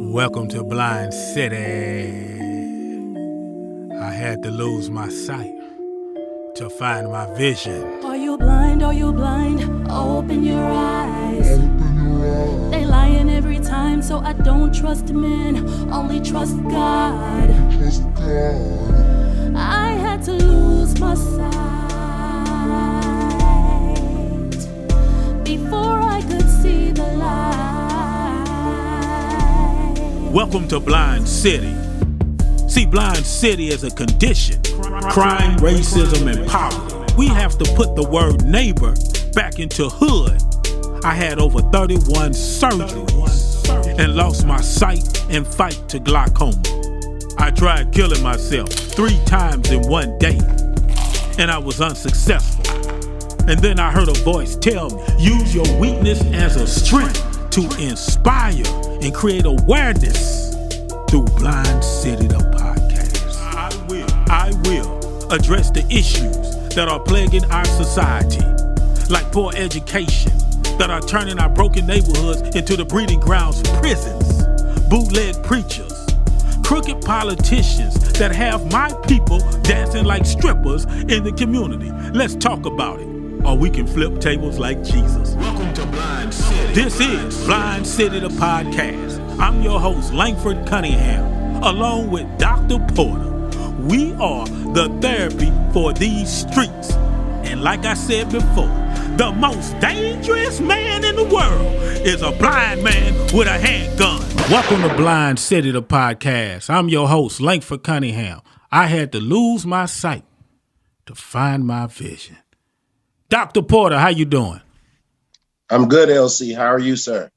Welcome to Blind City. I had to lose my sight to find my vision. Are you blind? Are you blind? Open your eyes. They lying every time, so I don't trust men, only trust God. I had to lose my sight before I could see the light. Welcome to Blind City. See, Blind City is a condition. Crime, racism, and poverty. We have to put the word neighbor back into hood. I had over 31 surgeries and lost my sight and fight to glaucoma. I tried killing myself 3 times in one day, and I was unsuccessful. And then I heard a voice tell me, use your weakness as a strength to inspire and create awareness through Blind City, the podcast. I will address the issues that are plaguing our society, like poor education, that are turning our broken neighborhoods into the breeding grounds for prisons, bootleg preachers, crooked politicians that have my people dancing like strippers in the community. Let's talk about it, or we can flip tables like Jesus. Welcome to Blind City. This is Blind City, the podcast. I'm your host, Langford Cunningham, along with Dr. Porter. We are the therapy for these streets. And like I said before, the most dangerous man in the world is a blind man with a handgun. Welcome to Blind City, the podcast. I'm your host, Langford Cunningham. I had to lose my sight to find my vision. Dr. Porter, how you doing? I'm good, LC. How are you, sir?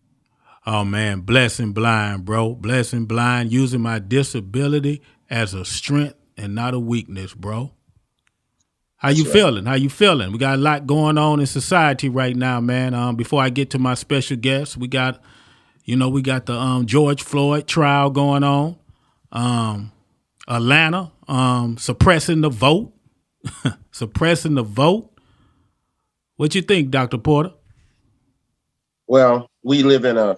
Oh, man, blessing blind, bro. Blessing blind, using my disability as a strength and not a weakness, bro. How you feeling? How you feeling? We got a lot going on in society right now, man. Before I get to my special guest, we got the George Floyd trial going on. Atlanta, suppressing the vote. Suppressing the vote. What you think, Dr. Porter? Well, we live in a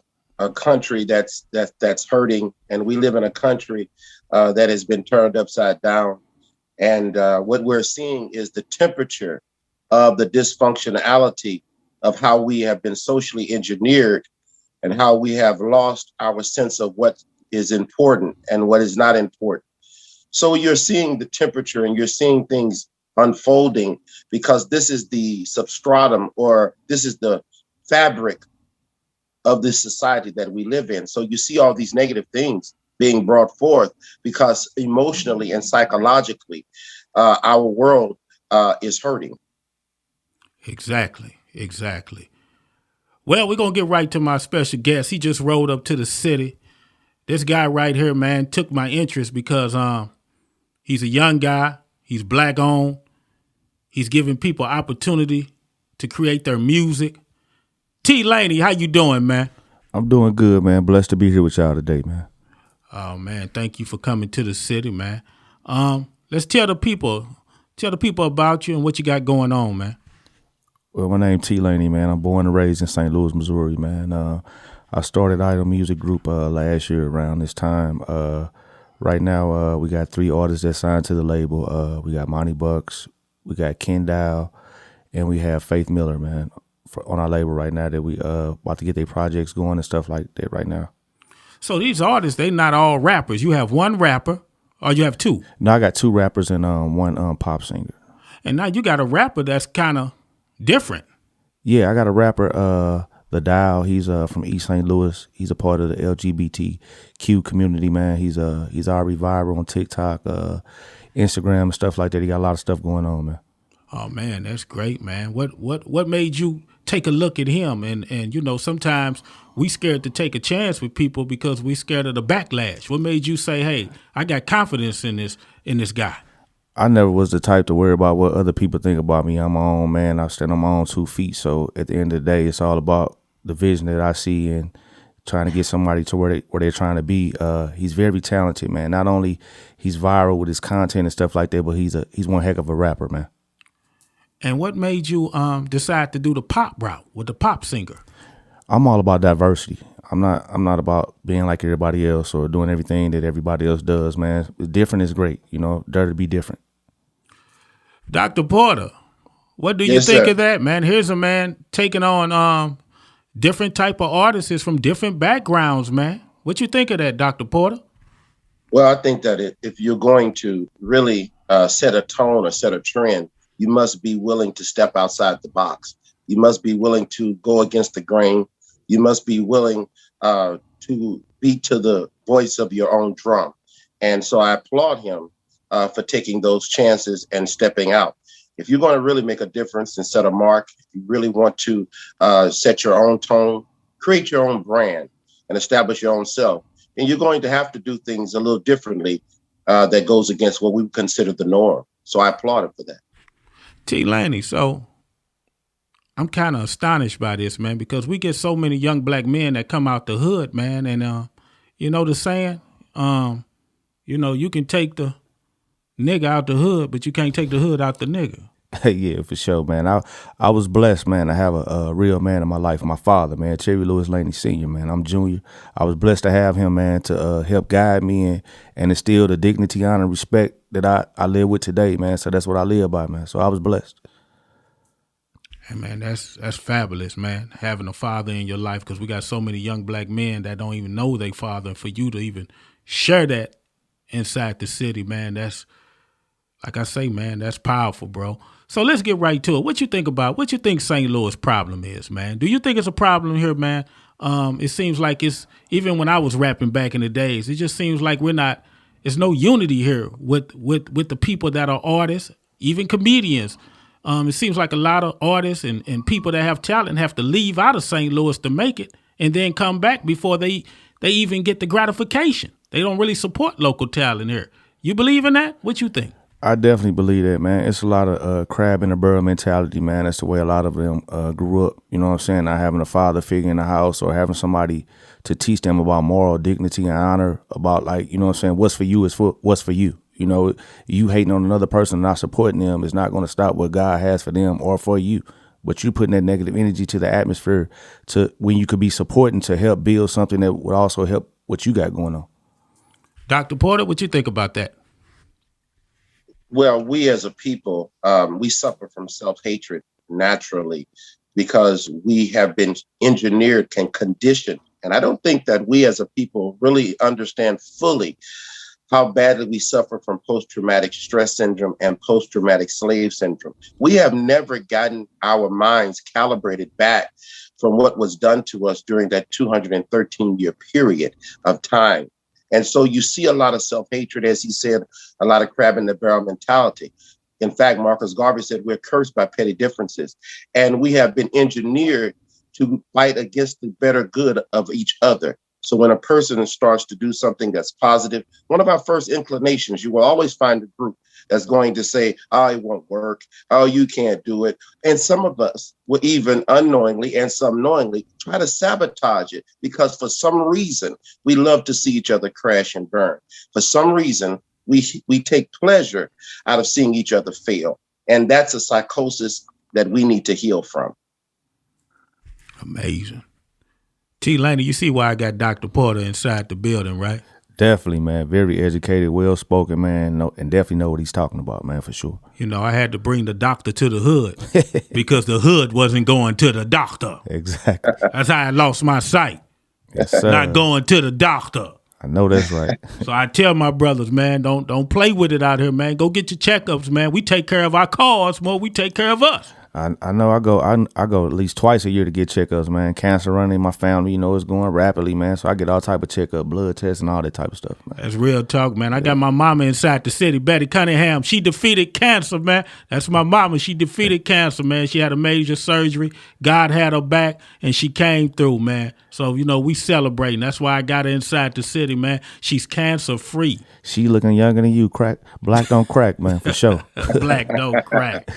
country that's hurting, and we live in a country that has been turned upside down. And what we're seeing is the temperature of the dysfunctionality of how we have been socially engineered and how we have lost our sense of what is important and what is not important. So you're seeing the temperature and you're seeing things unfolding because this is the substratum, or this is the fabric of this society that we live in. So you see all these negative things being brought forth because emotionally and psychologically, our world is hurting. Exactly. Well, we're going to get right to my special guest. He just rode up to the city. This guy right here, man, took my interest because he's a young guy. He's black owned. He's giving people opportunity to create their music. T. Laney, how you doing, man? I'm doing good, man. Blessed to be here with y'all today, man. Oh, man, thank you for coming to the city, man. Let's tell the people about you and what you got going on, man. Well, my name's T. Laney, man. I'm born and raised in St. Louis, Missouri, man. I started Idol Music Group last year around this time. Right now, we got 3 artists that signed to the label. We got Monty Bucks, we got Ken Dow, and we have Faith Miller, man, on our label right now that we about to get their projects going and stuff like that right now. So these artists, they not all rappers. You have one rapper, or you have 2? No, I got 2 rappers and one pop singer. And now you got a rapper that's kind of different. Yeah, I got a rapper, The Dial. He's from East St. Louis. He's a part of the LGBTQ community, man. He's already viral on TikTok, Instagram, and stuff like that. He got a lot of stuff going on, man. Oh man, that's great, man. What made you take a look at him? And you know, sometimes we scared to take a chance with people because we scared of the backlash. What made you say, hey, I got confidence in this guy? I never was the type to worry about what other people think about me. I'm my own man. I stand on my own 2 feet. So at the end of the day, it's all about the vision that I see and trying to get somebody to where they're trying to be. He's very talented, man. Not only he's viral with his content and stuff like that, but he's one heck of a rapper, man. And what made you decide to do the pop route with the pop singer? I'm all about diversity. I'm not about being like everybody else or doing everything that everybody else does, man. Different is great, you know. Dare to be different. Dr. Porter, what do you Yes, think sir. of that, man? Here's a man taking on different type of artists from different backgrounds, man. What you think of that, Dr. Porter? Well, I think that if you're going to really set a tone or set a trend, you must be willing to step outside the box. You must be willing to go against the grain. You must be willing to beat to the voice of your own drum. And so I applaud him for taking those chances and stepping out. If you're going to really make a difference and set a mark, if you really want to set your own tone, create your own brand and establish your own self, and you're going to have to do things a little differently that goes against what we consider the norm. So I applaud him for that. T. Laney, so I'm kind of astonished by this, man, because we get so many young black men that come out the hood, man, and you know the saying, you know, you can take the nigga out the hood, but you can't take the hood out the nigga. Yeah, for sure, man. I was blessed, man, to have a real man in my life. My father, man, Cherry Lewis Laney Sr., man. I'm junior. I was blessed to have him, man, to help guide me and instill the dignity, honor, and respect that I live with today, man. So that's what I live by, man. So I was blessed. Hey, man, that's fabulous, man, having a father in your life, because we got so many young black men that don't even know their father. And for you to even share that inside the city, man, that's, like I say, man, that's powerful, bro. So let's get right to it. What you think St. Louis problem is, man? Do you think it's a problem here, man? It seems like it's, even when I was rapping back in the days, it just seems like there's no unity here with the people that are artists, even comedians. It seems like a lot of artists and people that have talent have to leave out of St. Louis to make it and then come back before they even get the gratification. They don't really support local talent here. You believe in that? What you think? I definitely believe that, man. It's a lot of crab in the barrel mentality, man. That's the way a lot of them grew up. You know what I'm saying? Not having a father figure in the house or having somebody to teach them about moral dignity and honor, about, like, you know what I'm saying, what's for you is what's for you. You know, you hating on another person, not supporting them is not going to stop what God has for them or for you. But you putting that negative energy to the atmosphere to when you could be supporting to help build something that would also help what you got going on. Dr. Porter, what you think about that? Well, we as a people, we suffer from self-hatred naturally because we have been engineered and conditioned. And I don't think that we as a people really understand fully how badly we suffer from post-traumatic stress syndrome and post-traumatic slave syndrome. We have never gotten our minds calibrated back from what was done to us during that 213-year period of time. And so you see a lot of self-hatred, as he said, a lot of crab in the barrel mentality. In fact, Marcus Garvey said we're cursed by petty differences. And we have been engineered to fight against the better good of each other. So when a person starts to do something that's positive, one of our first inclinations, you will always find a group that's going to say, oh, it won't work. Oh, you can't do it. And some of us will even unknowingly and some knowingly try to sabotage it because for some reason, we love to see each other crash and burn. For some reason, we take pleasure out of seeing each other fail. And that's a psychosis that we need to heal from. Amazing. T. Laney, you see why I got Dr. Porter inside the building, right? Definitely, man. Very educated, well-spoken, man, and definitely know what he's talking about, man, for sure. You know, I had to bring the doctor to the hood because the hood wasn't going to the doctor. Exactly. That's how I lost my sight. Yes, sir. Not going to the doctor. I know that's right. So I tell my brothers, man, don't play with it out here, man. Go get your checkups, man. We take care of our cars more. We take care of us. I know I go at least twice a year to get checkups, man. Cancer running in my family, you know, it's going rapidly, man. So I get all type of checkup, blood tests and all that type of stuff, man. That's real talk, man. I got my mama inside the city, Betty Cunningham. She defeated cancer, man. That's my mama. She defeated cancer, man. She had a major surgery. God had her back, and she came through, man. So, you know, we celebrating. That's why I got her inside the city, man. She's cancer free. She looking younger than you, crack. Black don't crack, man, for sure. Black don't crack.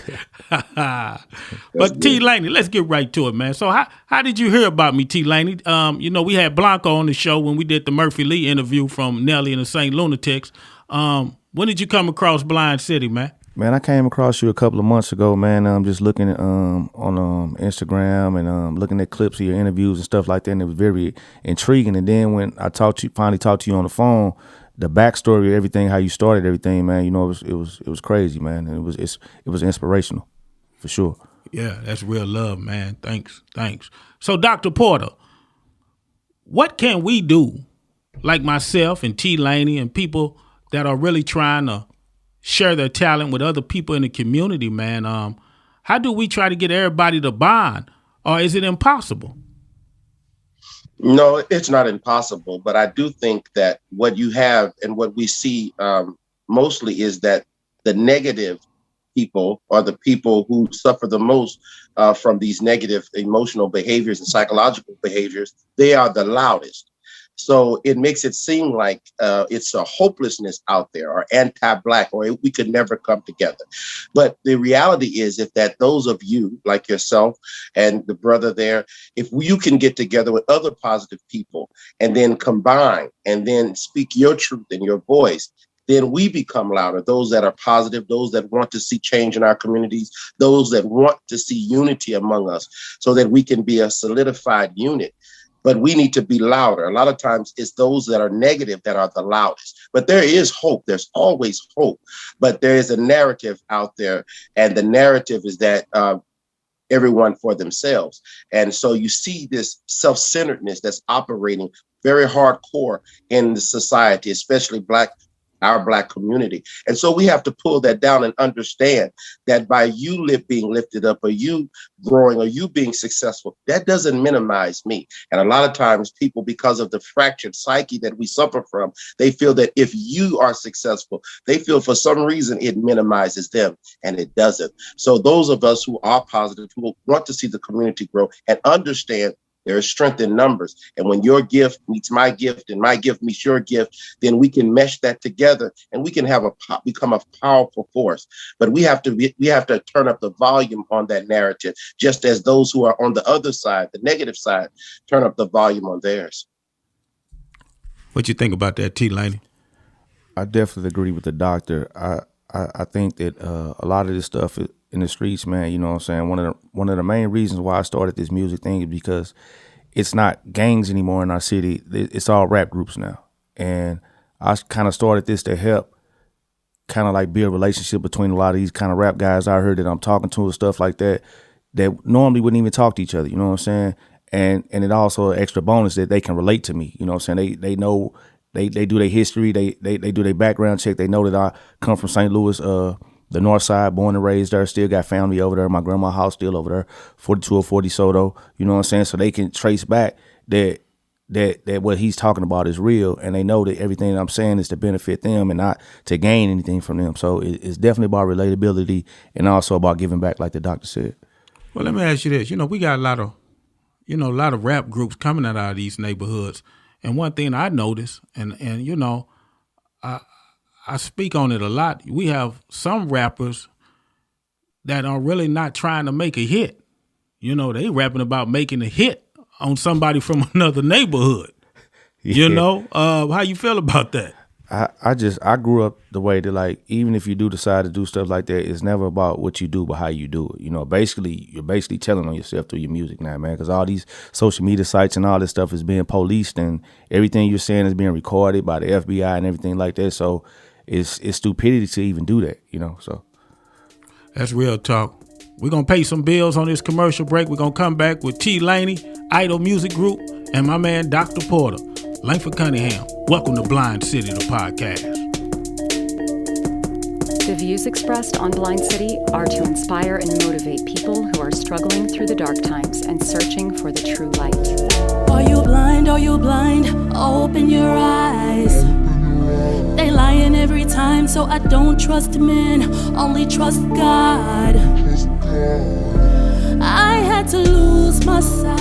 But T. Laney, let's get right to it, man. So how did you hear about me, T. Laney? You know, we had Blanco on the show when we did the Murphy Lee interview from Nelly and the St. Lunatics. When did you come across Blind City, man? Man, I came across you a couple of months ago, man. I'm just looking at, on Instagram and looking at clips of your interviews and stuff like that, and it was very intriguing. And then when I finally talked to you on the phone, the backstory of everything, how you started everything, man, you know, it was crazy, man. And it was inspirational, for sure. Yeah, that's real love, man. Thanks. So, Dr. Porter, what can we do, like myself and T. Laney and people that are really trying to share their talent with other people in the community, man? How do we try to get everybody to bond, or is it impossible? No, it's not impossible, but I do think that what you have and what we see mostly is that the negative people are the people who suffer the most from these negative emotional behaviors and psychological behaviors. They are the loudest. So it makes it seem like it's a hopelessness out there, or anti-Black, or we could never come together. But the reality is that those of you like yourself and the brother there, if you can get together with other positive people and then combine and then speak your truth and your voice, then we become louder. Those that are positive, those that want to see change in our communities, those that want to see unity among us so that we can be a solidified unit. But we need to be louder. A lot of times it's those that are negative that are the loudest. But there is hope. There's always hope. But there is a narrative out there. And the narrative is that everyone for themselves. And so you see this self-centeredness that's operating very hardcore in the society, especially our Black community. And so we have to pull that down and understand that by you being lifted up, or you growing, or you being successful, that doesn't minimize me. And a lot of times people, because of the fractured psyche that we suffer from, they feel that if you are successful, they feel for some reason it minimizes them, and it doesn't. So those of us who are positive, who want to see the community grow and understand there is strength in numbers. And when your gift meets my gift and my gift meets your gift, then we can mesh that together and we can become a powerful force. But we have to turn up the volume on that narrative, just as those who are on the other side, the negative side, turn up the volume on theirs. What you think about that, T. Laney? I definitely agree with the doctor. I think that a lot of this stuff in the streets, man, you know what I'm saying? One of the main reasons why I started this music thing is because it's not gangs anymore in our city. It's all rap groups now. And I kind of started this to help kind of like build a relationship between a lot of these kind of rap guys I heard that I'm talking to and stuff like that normally wouldn't even talk to each other, you know what I'm saying? And it also an extra bonus that they can relate to me, you know what I'm saying? They know, they do their history, they do their background check, they know that I come from St. Louis, the north side, born and raised there, still got family over there. My grandma's house still over there, 4240 Soto, you know what I'm saying? So they can trace back that what he's talking about is real, and they know that everything that I'm saying is to benefit them and not to gain anything from them. So it's definitely about relatability and also about giving back, like the doctor said. Well, let me ask you this. You know, we got a lot of rap groups coming out of these neighborhoods. And one thing I noticed, and you know, I speak on it a lot. We have some rappers that are really not trying to make a hit. You know, they rapping about making a hit on somebody from another neighborhood. Yeah. You know, how you feel about that? I grew up the way that, like, even if you do decide to do stuff like that, it's never about what you do, but how you do it. You know, you're basically telling on yourself through your music now, man, because all these social media sites and all this stuff is being policed, and everything you're saying is being recorded by the FBI and everything like that. So it's stupidity to even do that, you know, so. That's real talk. We're going to pay some bills on this commercial break. We're going to come back with T. Laney, Idol Music Group, and my man, Dr. Porter, Langford Cunningham. Welcome to Blind City, the podcast. The views expressed on Blind City are to inspire and motivate people who are struggling through the dark times and searching for the true light. Are you blind? Are you blind? Open your eyes. They lying every time, so I don't trust men, only trust God. I had to lose my sight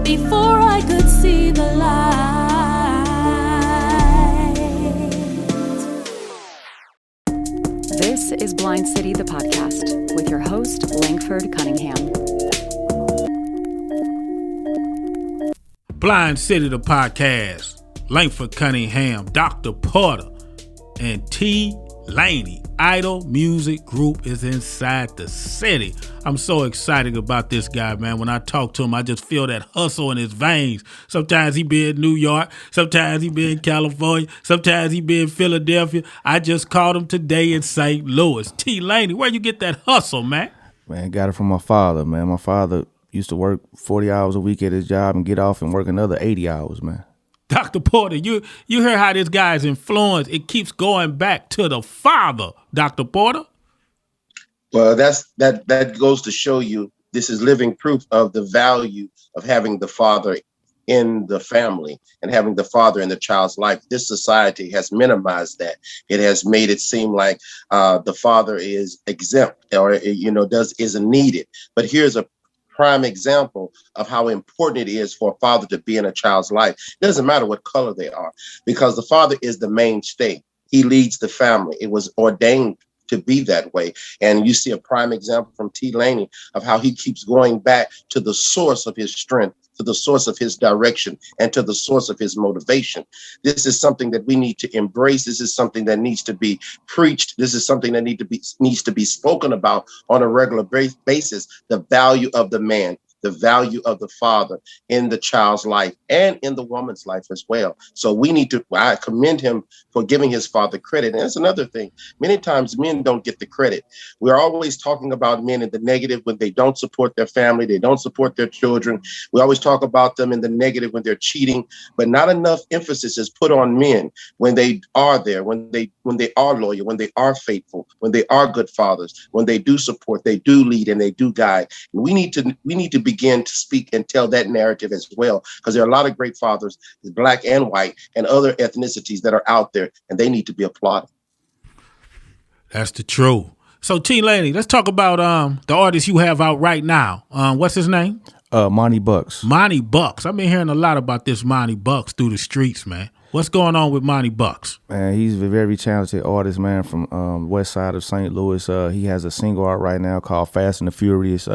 before I could see the light. This is Blind City, the podcast, with your host, Langford Cunningham. Blind City, the podcast. Langford Cunningham, Dr. Porter. and T. Laney. Idol Music Group is inside the city. I'm so excited about this guy, man. When I talk to him, I just feel that hustle in his veins. Sometimes he be in New York. Sometimes he be in California. Sometimes he be in Philadelphia. I just called him today in St. Louis. T. Laney, where you get that hustle, man? Man, got it from my father, man. My father used to work 40 hours a week at his job and get off and work another 80 hours, man. Dr. Porter, you hear how this guy's influence, it keeps going back to the father, Dr. Porter. Well, that goes to show you this is living proof of the value of having the father in the family and having the father in the child's life. This society has minimized that. It has made it seem like the father is exempt or isn't needed. But here's a prime example of how important it is for a father to be in a child's life. It doesn't matter what color they are, because the father is the mainstay. He leads the family. It was ordained to be that way. And you see a prime example from T. Laney of how he keeps going back to the source of his strength, to the source of his direction, and to the source of his motivation. This is something that we need to embrace. This is something that needs to be preached. This is something that needs to be spoken about on a regular basis. The value of the man, the value of the father in the child's life and in the woman's life as well. So I commend him for giving his father credit. And that's another thing. Many times men don't get the credit. We're always talking about men in the negative when they don't support their family, they don't support their children. We always talk about them in the negative when they're cheating, but not enough emphasis is put on men when they are there, when they are loyal, when they are faithful, when they are good fathers, when they do support, they do lead, and they do guide. And we need to begin to speak and tell that narrative as well, because there are a lot of great fathers, black and white, and other ethnicities that are out there, and they need to be applauded. That's the truth. So T. Laney, let's talk about the artist you have out right now. What's his name? Monty Bucks. Monty Bucks. I've been hearing a lot about this Monty Bucks through the streets, man. What's going on with Monty Bucks? Man, he's a very talented artist, man, from west side of St. Louis. He has a single out right now called Fast and the Furious.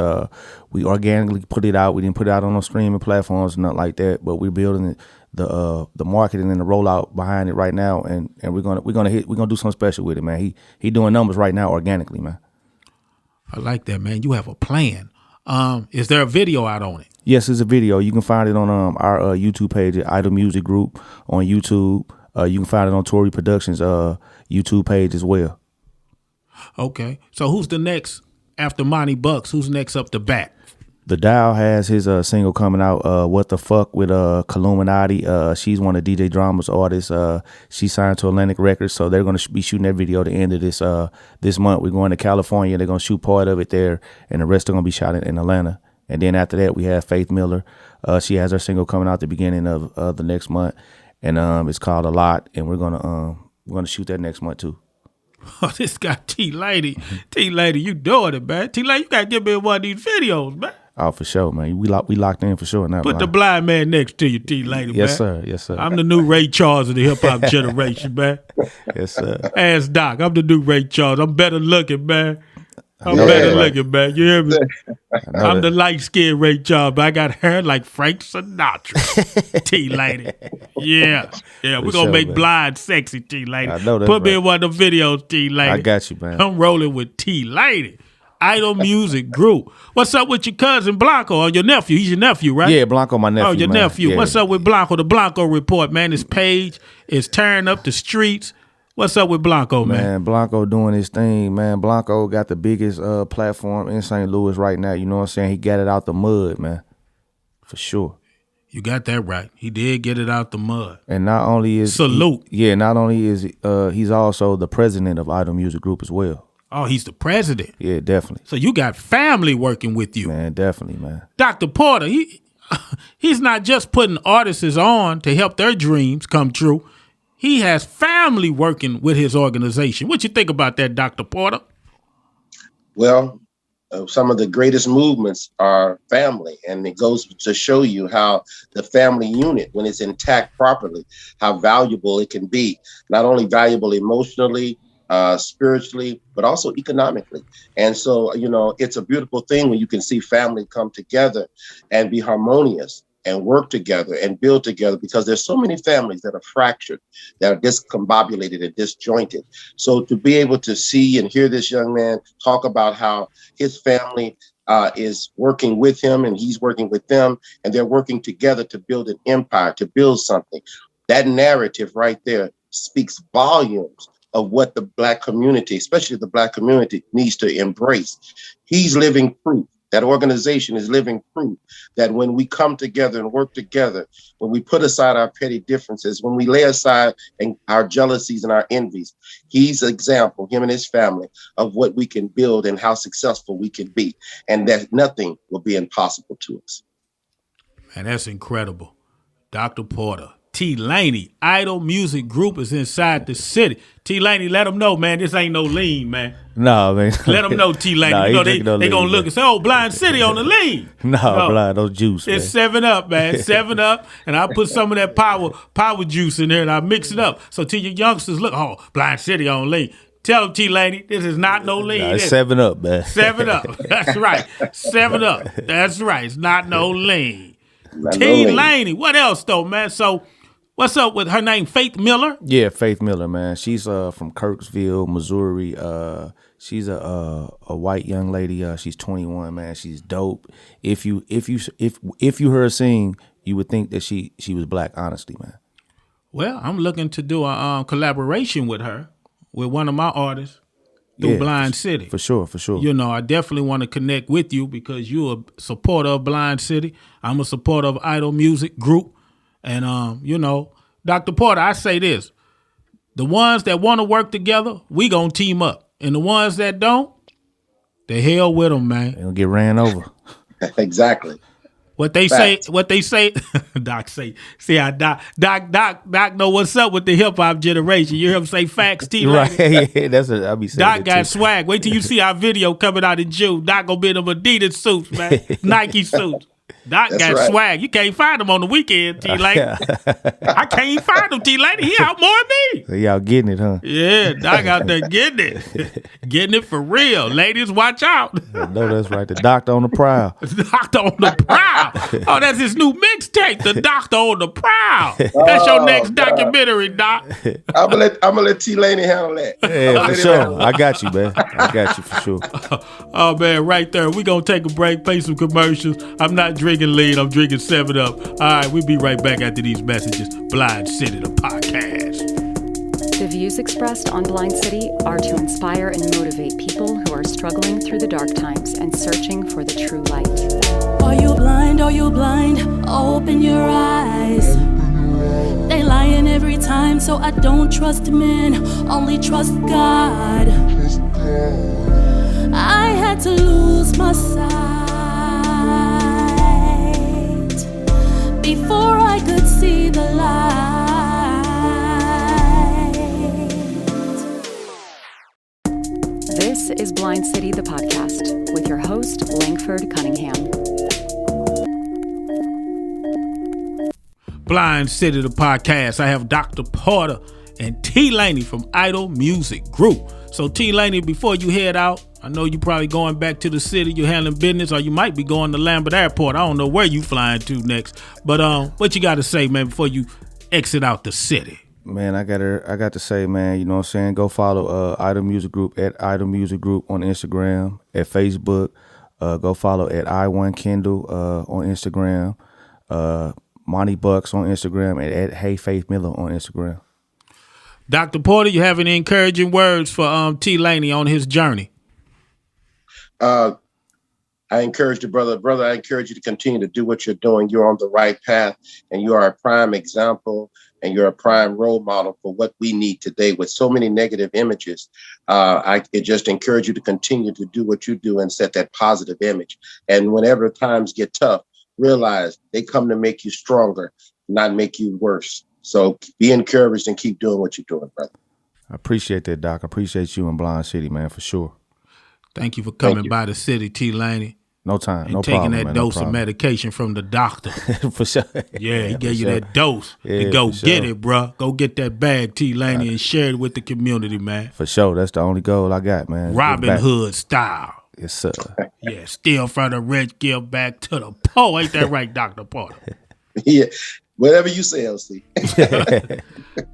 We organically put it out. We didn't put it out on no streaming platforms, nothing like that, but we're building the marketing and the rollout behind it right now, and we're gonna do something special with it, man. He doing numbers right now organically, man. I like that, man. You have a plan. Is there a video out on it? Yes, it's a video. You can find it on our YouTube page at Idol Music Group on YouTube. You can find it on Tory Productions YouTube page as well. Okay. So who's the next after Monty Bucks? Who's next up to bat? The Dial has his single coming out, What the Fuck, with Columinati. She's one of DJ Drama's artists. She signed to Atlantic Records, so they're going to be shooting that video at the end of this month. We're going to California. They're going to shoot part of it there, and the rest are going to be shot in Atlanta. And then after that, we have Faith Miller. She has her single coming out at the beginning of the next month, and it's called A Lot, and we're gonna shoot that next month too. Oh, this guy T. Laney. T. Laney, you doing it, man. T. Laney, you got to give me one of these videos, man. Oh, for sure, man. We locked in for sure now. Put the blind man next to you, T. Laney, man. Yes, sir. Yes, sir. I'm the new Ray Charles of the hip-hop generation, man. Yes, sir. Ask Doc. I'm the new Ray Charles. I'm better looking, man. I'm better looking, man. You hear me? I'm the light-skinned Ray Charles, but I got hair like Frank Sinatra. T. Laney. Yeah. We're going to make man. Blind sexy, T. Laney. I know that. Put me in one of the videos, T. Laney. I got you, man. I'm rolling with T. Laney. Idol Music Group. What's up with your cousin Blanco or your nephew? He's your nephew, right? Yeah, Blanco, my nephew. Oh, your nephew. Yeah. What's up with Blanco? The Blanco Report, man. His page is tearing up the streets. What's up with Blanco, man? Man, Blanco doing his thing, man. Blanco got the biggest platform in St. Louis right now. You know what I'm saying? He got it out the mud, man. For sure. You got that right. He did get it out the mud. And not only is salute. Not only is he's also the president of Idol Music Group as well. Oh, he's the president. Yeah, definitely. So you got family working with you. Man, definitely, man. Dr. Porter, he's not just putting artists on to help their dreams come true. He has family working with his organization. What you think about that, Dr. Porter? Well, some of the greatest movements are family, and it goes to show you how the family unit, when it's intact properly, how valuable it can be. Not only valuable emotionally, spiritually, but also economically. And so, it's a beautiful thing when you can see family come together and be harmonious. and work together and build together, because there's so many families that are fractured, that are discombobulated and disjointed. So to be able to see and hear this young man talk about how his family is working with him and he's working with them, and they're working together to build an empire, to build something. That narrative right there speaks volumes of what the Black community, especially the Black community, needs to embrace. He's living proof. That organization is living proof that when we come together and work together, when we put aside our petty differences, when we lay aside our jealousies and our envies, he's an example, him and his family, of what we can build and how successful we can be, and that nothing will be impossible to us. Man, that's incredible. Dr. Porter. T. Laney, Idol Music Group is inside the city. T. Laney, let them know, man, this ain't no lean, man. No, man. Let them know, T. Laney. Nah, you know, they lean, gonna look and say, oh, Blind City on the lean. No, Blind, no juice, man. It's 7-Up, man. 7-Up, and I put some of that power juice in there, and I mix it up. So to your youngsters, look, oh, Blind City on lean. Tell them, T. Laney, this is not no lean. Nah, it's 7-Up, man. 7-Up. That's right. 7-Up. That's right. It's not no lean. T. Laney. What else, though, man? So, what's up with her name, Faith Miller? Yeah, Faith Miller, man. She's from Kirksville, Missouri. She's a white young lady. She's 21, man. She's dope. If you heard her sing, you would think that she was Black, honestly, man. Well, I'm looking to do a collaboration with her, with one of my artists through Blind City. For sure. You know, I definitely want to connect with you because you're a supporter of Blind City. I'm a supporter of Idol Music Group. And, you know, Dr. Porter, I say this. The ones that want to work together, we going to team up. And the ones that don't, the hell with them, man. They'll get ran over. Exactly. What they say, Doc say, see how Doc know what's up with the hip hop generation. You hear him say facts, T. Right, yeah, that's what I be saying. Doc got swag. Wait till you see our video coming out in June. Doc gonna be in them Adidas suits, man. Nike suits. Doc got swag. You can't find him on the weekend, T. Lady. I can't find him, T. Lady. He out more than me. So y'all getting it, huh? Yeah, Doc out there getting it. Getting it for real. Ladies, watch out. I know that's right. The Doctor on the Prowl. The Doctor on the Prowl. Oh, that's his new mixtape, The Doctor on the Prowl. That's your next documentary, Doc. I'm gonna let T. Laney handle that. Yeah, for sure. I got you, man. I got you for sure. Oh, man, right there. We gonna take a break, play some commercials. I'm not drinking lean. I'm drinking 7-Up. All right, we'll be right back after these messages. Blind City, the podcast. The views expressed on Blind City are to inspire and motivate people who are struggling through the dark times and searching for the true light. Are you blind? Are you blind? Open your eyes. They lying every time, so I don't trust men, only trust God. I had to lose my sight before I could see the light. This is Blind City, the podcast, with your host, Langford Cunningham. Blind City, the podcast. I have Dr. Porter and T. Laney from Idol Music Group. So T. Laney, before you head out, I know you're probably going back to the city, you're handling business, or you might be going to Lambert Airport. I don't know where you flying to next. But what you got to say, man, before you exit out the city? Man, I got to say, man, you know what I'm saying? Go follow Idol Music Group at Idol Music Group on Instagram, at Facebook. Go follow at I1Kendall on Instagram. Monty Bucks on Instagram, and at Hey Faith Miller on Instagram. Dr. Porter, you have any encouraging words for T. Laney on his journey? I encourage the brother. Brother, I encourage you to continue to do what you're doing. You're on the right path, and you are a prime example, and you're a prime role model for what we need today with so many negative images. I just encourage you to continue to do what you do and set that positive image. And whenever times get tough, realize they come to make you stronger, not make you worse. So be encouraged and keep doing what you're doing, brother. I appreciate that, Doc. I appreciate you in Blind City, man, for sure. Thank you for coming by the city, T. Laney. No time, and no taking problem, that man, dose no of medication from the doctor. For sure. Yeah, he gave you that dose. Yeah, go get sure. it, bro. Go get that bag, T. Laney, and share it with the community, man. For sure. That's the only goal I got, man. Robin Hood style. Yes, sir. Yeah, steal from the rich, give back to the poor. Ain't that right, Dr. Porter? Yeah, whatever you say, LC.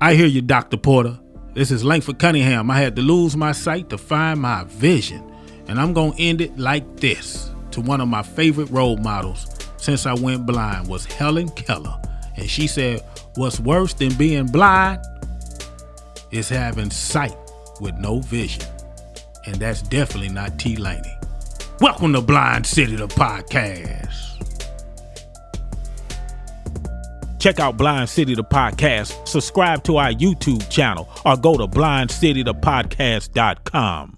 I hear you, Dr. Porter. This is Langford Cunningham. I had to lose my sight to find my vision. And I'm going to end it like this. To one of my favorite role models since I went blind was Helen Keller. And she said, what's worse than being blind is having sight with no vision. And that's definitely not T. Laney. Welcome to Blind City, the podcast. Check out Blind City, the podcast. Subscribe to our YouTube channel or go to blindcitythepodcast.com.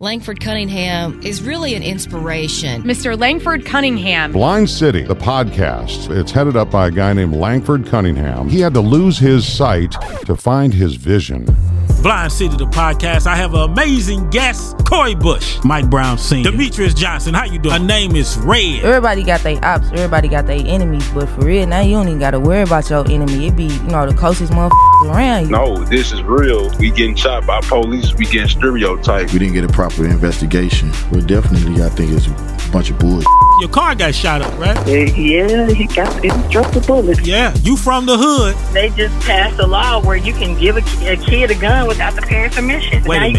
Langford Cunningham is really an inspiration. Mr. Langford Cunningham. Blind City, the podcast. It's headed up by a guy named Langford Cunningham. He had to lose his sight to find his vision. Blind City, the podcast. I have an amazing guest, Corey Bush, Mike Brown Sr., Demetrius Johnson. How you doing? Her name is Red. Everybody got their ops. Everybody got their enemies. But for real, now you don't even got to worry about your enemy. It be, the closest motherfuckers around you. No, this is real. We getting shot by police. We getting stereotyped. We didn't get a proper investigation. Well, definitely, I think it's a bunch of bullshit. Your car got shot up, right? Yeah, he struck the bullet. Yeah, you from the hood. They just passed a law where you can give a kid a gun without the parents' permission. Wait a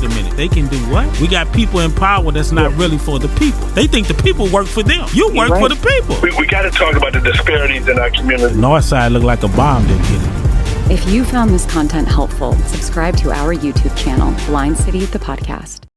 minute. They can do what? We got people in power that's not really for the people. They think the people work for them. You work for the people. We got to talk about the disparities in our community. Northside look like a bomb didn't hit it. If you found this content helpful, subscribe to our YouTube channel, Blind City, the podcast.